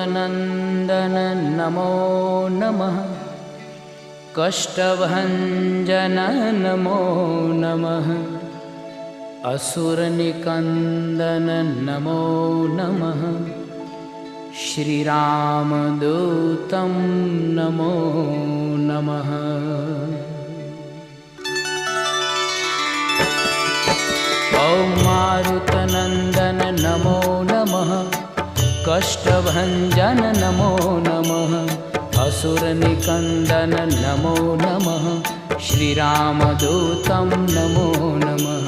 मारुतनन्दन नमो नमः। कष्टभञ्जन नमो नमः। असुरनिकन्दन नमो नमः। श्रीरामदूतं नमो नमः। ॐ मारुतनन्दन नमो नमः। कष्टभञ्जन नमो नमः। असुरनिकन्दन नमो नमः। श्रीरामदूतं नमो नमः।